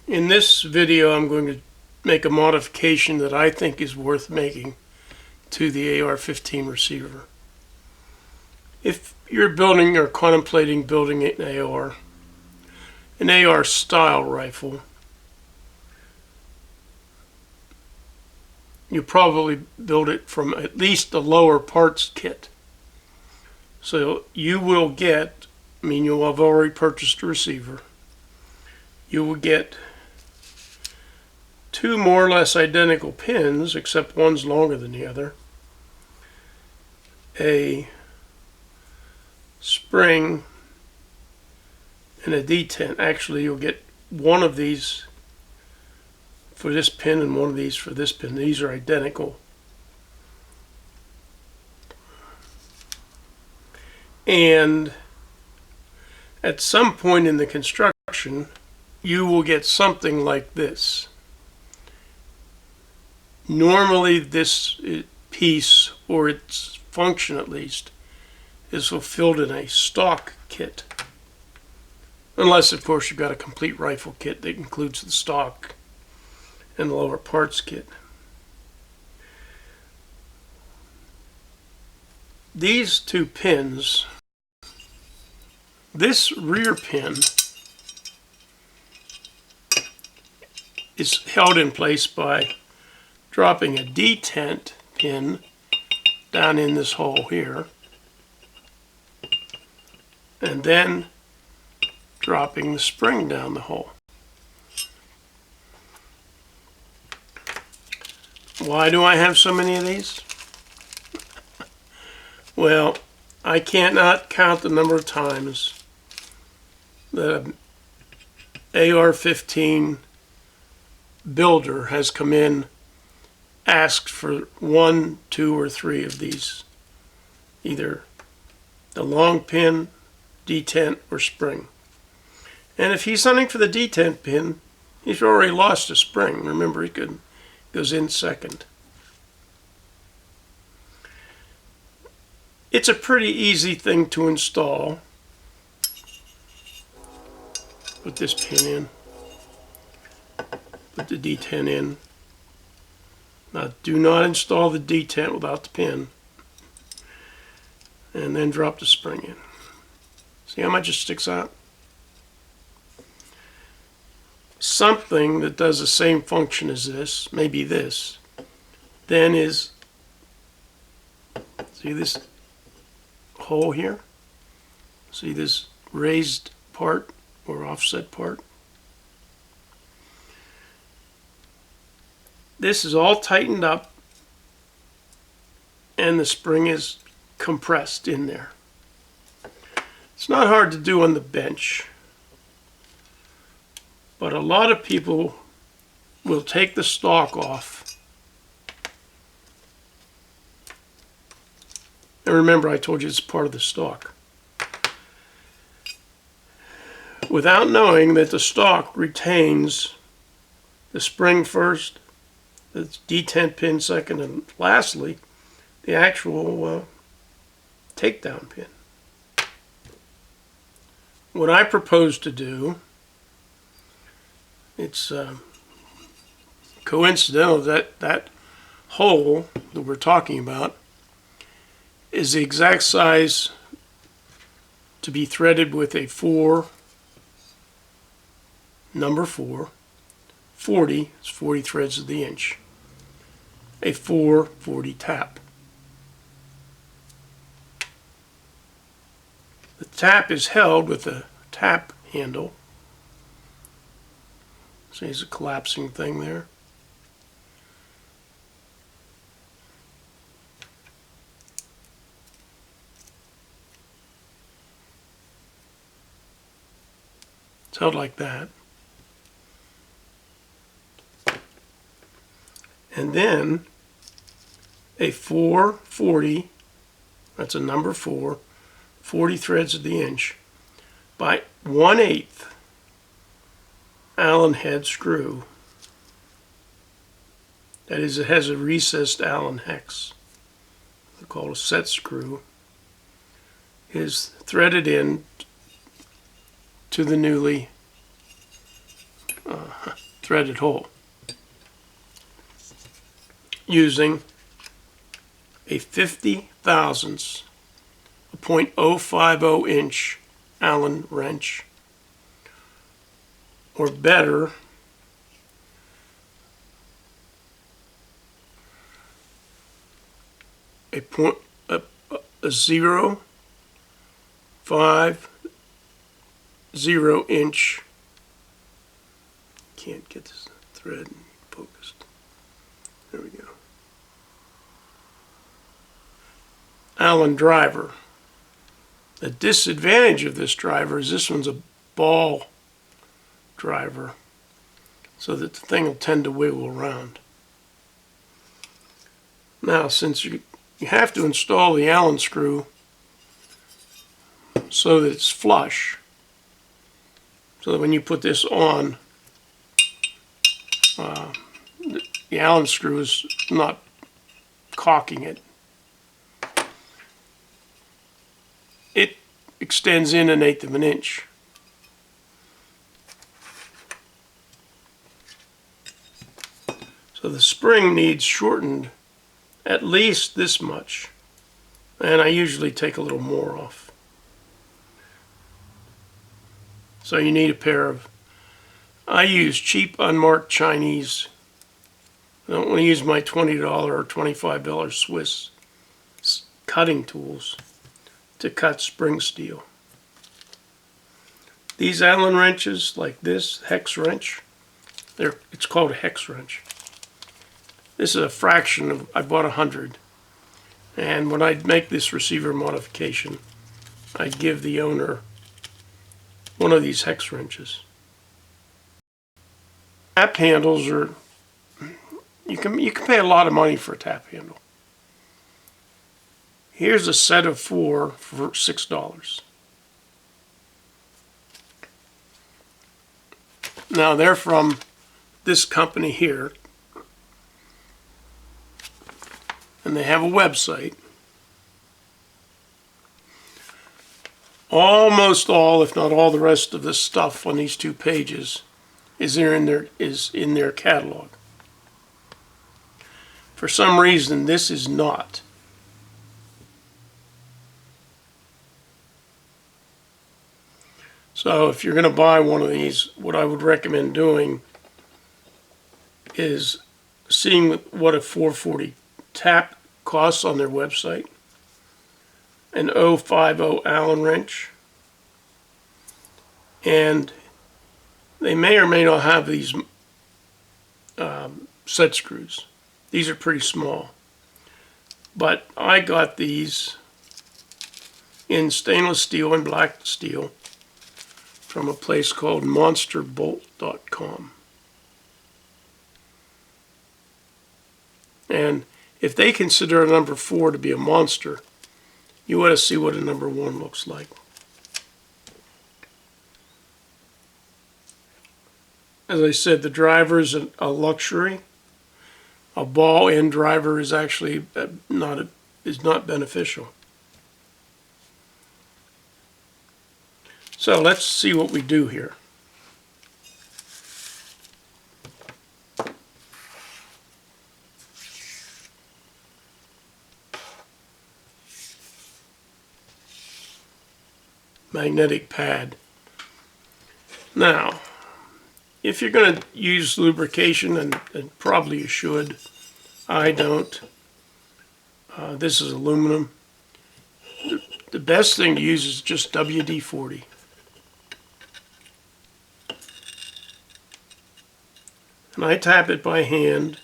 In this video, I'm going to make a modification that I think is worth making to the AR-15 receiver. If you're building or contemplating building an AR style rifle, you probably build it from at least the lower parts kit. So you will get, you'll have already purchased a receiver. You will get two more or less identical pins, except one's longer than the other, a spring, and a detent. Actually, you'll get one of these for this pin and one of these for this pin. These are identical. And at some point in the construction, you will get something like this. Normally this piece, or its function at least, is fulfilled in a stock kit. Unless, of course, you've got a complete rifle kit that includes the stock and the lower parts kit. These two pins, this rear pin is held in place by dropping a detent pin down in this hole here, and then dropping the spring down the hole. Why do I have so many of these? Well, I cannot count the number of times that an AR-15 builder has come in, asked for 1, 2, or 3 of these, either the long pin, detent, or spring. And if he's hunting for the detent pin, he's already lost a spring. Remember, he goes in second. It's a pretty easy thing to install. Put this pin in. Put the detent in. Now, do not install the detent without the pin. And then drop the spring in. See how much it sticks out? Something that does the same function as this, maybe this, then is, see this hole here? See this raised part or offset part? This is all tightened up and the spring is compressed in there. It's not hard to do on the bench, but a lot of people will take the stock off. And remember, I told you it's part of the stock, without knowing that the stock retains the spring first, the detent pin second, and lastly, the actual takedown pin. What I propose to do, it's coincidental that that hole that we're talking about is the exact size to be threaded with a number 4, 40, it's 40 threads of the inch, a 440 tap. The tap is held with a tap handle. See, there's a collapsing thing there. It's held like that. And then a 440, that's a number 4, 40 threads of the inch by 1/8 Allen head screw. That is, it has a recessed Allen hex. They're called a set screw. Is threaded in to the newly threaded hole using a 50 thousandths, a .050 inch Allen wrench, or better, a 0.50 inch. Can't get this thread focused. There we go. Allen driver. The disadvantage of this driver is this one's a ball driver, so that the thing will tend to wiggle around. Now, since you have to install the Allen screw so that it's flush, so that when you put this on, the Allen screw is not caulking it. It extends in 1/8 of an inch. So the spring needs shortened at least this much, and I usually take a little more off. So you need a pair of, I use cheap unmarked Chinese. I don't want to use my $20 or $25 Swiss cutting tools to cut spring steel. These Allen wrenches, like this hex wrench, it's called a hex wrench. This is a fraction of, I bought 100. And when I make this receiver modification, I give the owner one of these hex wrenches. Tap handles are, you can pay a lot of money for a tap handle. Here's a set of 4 for $6. Now they're from this company here, and they have a website. Almost all, if not all, the rest of the stuff on these 2 pages is in their catalog. For some reason, this is not. So if you're going to buy one of these, what I would recommend doing is seeing what a 440 tap costs on their website, an 050 Allen wrench, and they may or may not have these set screws. These are pretty small, but I got these in stainless steel and black steel from a place called monsterbolt.com. And if they consider a number 4 to be a monster, you ought to see what a number 1 looks like. As I said, the driver is a luxury. A ball end driver is actually not beneficial. So let's see what we do here. Magnetic pad. Now, if you're going to use lubrication, and probably you should, I don't. This is aluminum. The best thing to use is just WD-40. And I tap it by hand.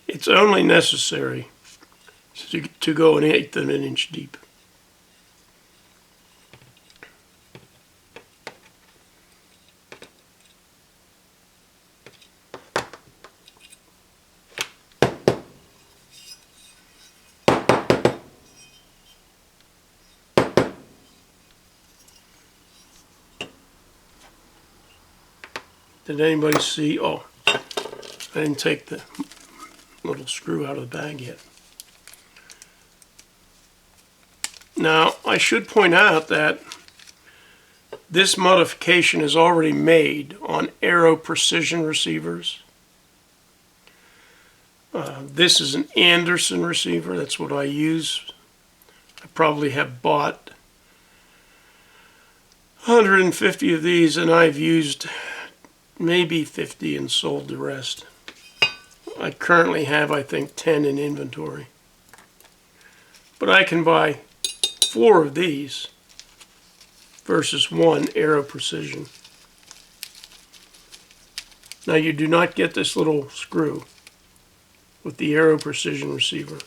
It's only necessary to go 1/8 of an inch deep. Did anybody see? Oh, I didn't take the little screw out of the bag yet. Now, I should point out that this modification is already made on Aero precision receivers. This is an Anderson receiver. That's what I use. I probably have bought 150 of these, and I've used maybe 50 and sold the rest. I currently have, I think, 10 in inventory. But I can buy 4 of these versus 1 Aero Precision. Now you do not get this little screw with the Aero Precision receiver.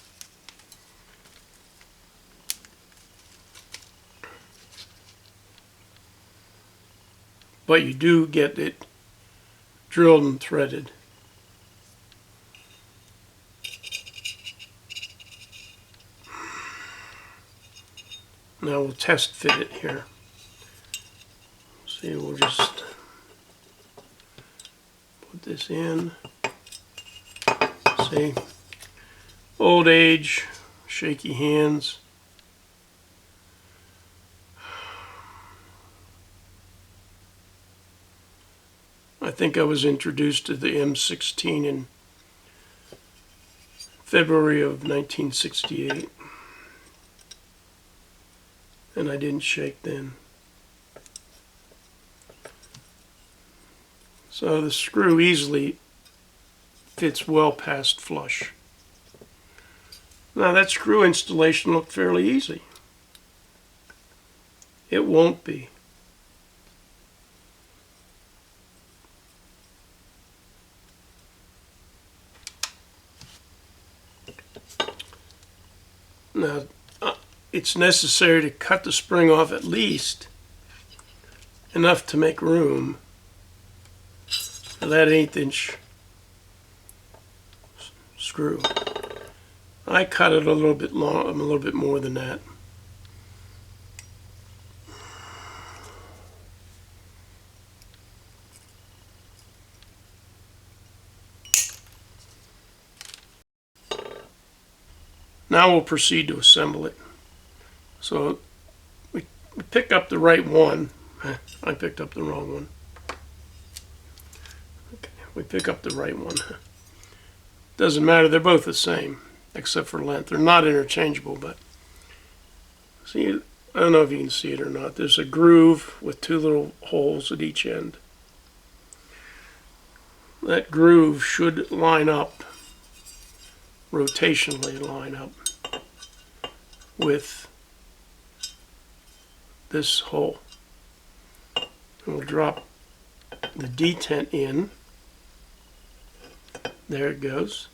But you do get it drilled and threaded. Now we'll test fit it here. See, we'll just put this in. See, old age, shaky hands. I think I was introduced to the M16 in February of 1968. And I didn't shake then. So the screw easily fits well past flush. Now that screw installation looked fairly easy. It won't be. Now, it's necessary to cut the spring off at least enough to make room for that 1/8 inch screw. I cut it a little bit long, a little bit more than that. Now we'll proceed to assemble it. So we pick up the right one. I picked up the wrong one. Okay, we pick up the right one. Doesn't matter, they're both the same, except for length. They're not interchangeable, but see, I don't know if you can see it or not. There's a groove with 2 little holes at each end. That groove should line up, rotationally line up with this hole. And we'll drop the detent in. There it goes.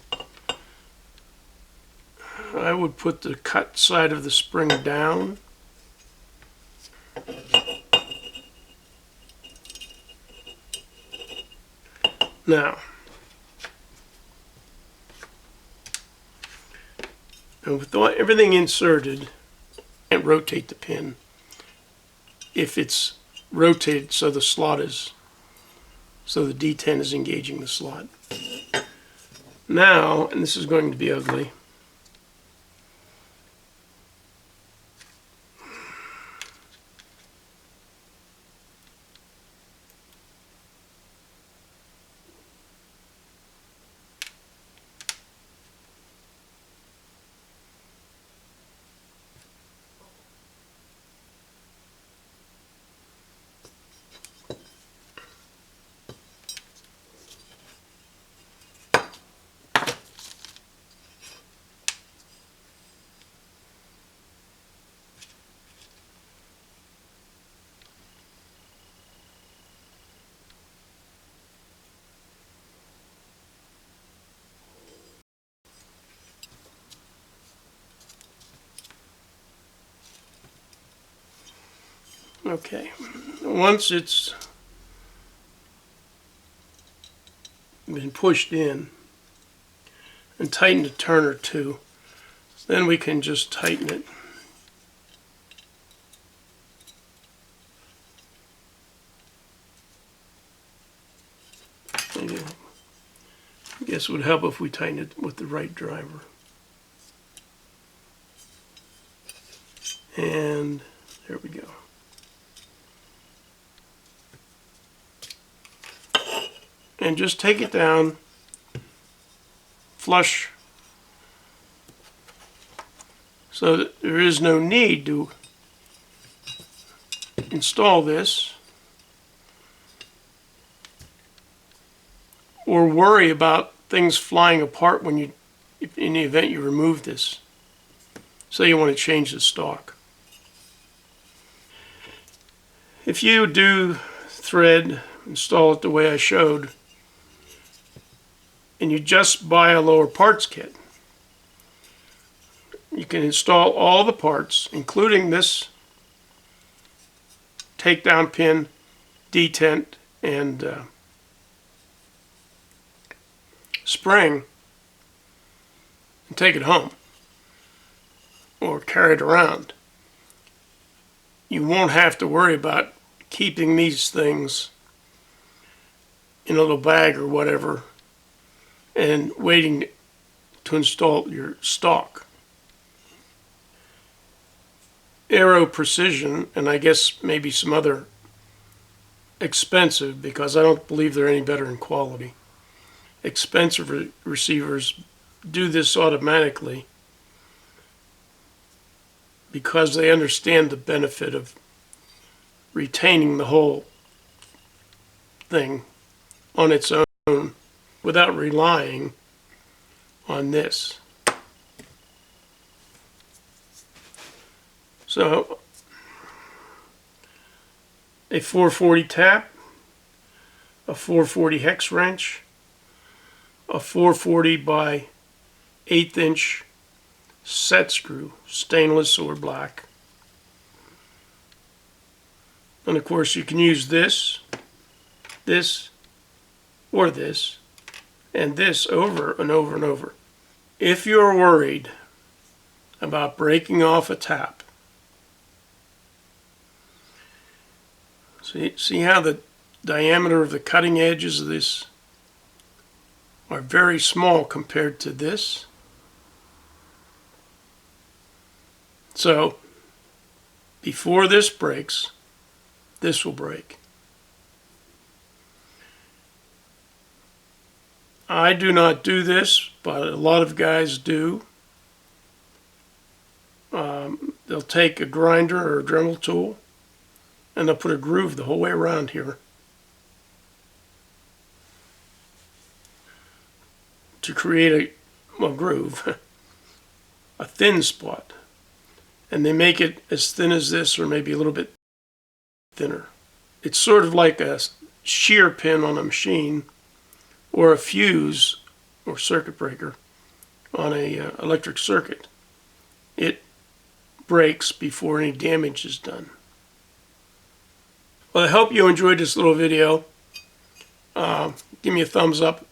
I would put the cut side of the spring down. Now, and with everything inserted, and rotate the pin if it's rotated so the slot is, so the detent is engaging the slot. Now, and this is going to be ugly, Okay, once it's been pushed in and tightened a turn or two, then we can just tighten it. I guess it would help if we tighten it with the right driver. And there we go. And just take it down flush so that there is no need to install this or worry about things flying apart when you, in the event you remove this. Say you want to change the stock. If you do thread, install it the way I showed, and you just buy a lower parts kit, you can install all the parts, including this takedown pin, detent, and spring, and take it home or carry it around. You won't have to worry about keeping these things in a little bag or whatever and waiting to install your stock. Aero Precision, and I guess maybe some other expensive, because I don't believe they're any better in quality, expensive receivers do this automatically because they understand the benefit of retaining the whole thing on its own without relying on this. So a 440 tap, a 440 hex wrench, a 440 by 1/8 inch set screw, stainless or black. And of course you can use this, this, or this, and this over and over and over. If you're worried about breaking off a tap, see how the diameter of the cutting edges of this are very small compared to this? So before this breaks, this will break. I do not do this, but a lot of guys do. They'll take a grinder or a Dremel tool and they'll put a groove the whole way around here to create a groove, a thin spot. And they make it as thin as this or maybe a little bit thinner. It's sort of like a shear pin on a machine or a fuse or circuit breaker on a electric circuit. It breaks before any damage is done. Well, I hope you enjoyed this little video. Give me a thumbs up.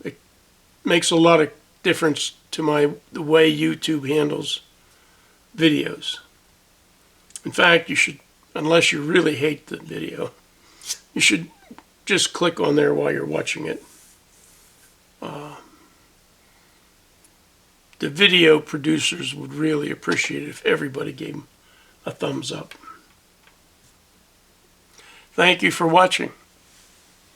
It makes a lot of difference to the way YouTube handles videos. In fact, you should, unless you really hate the video, you should just click on there while you're watching it. The video producers would really appreciate it if everybody gave them a thumbs up. Thank you for watching.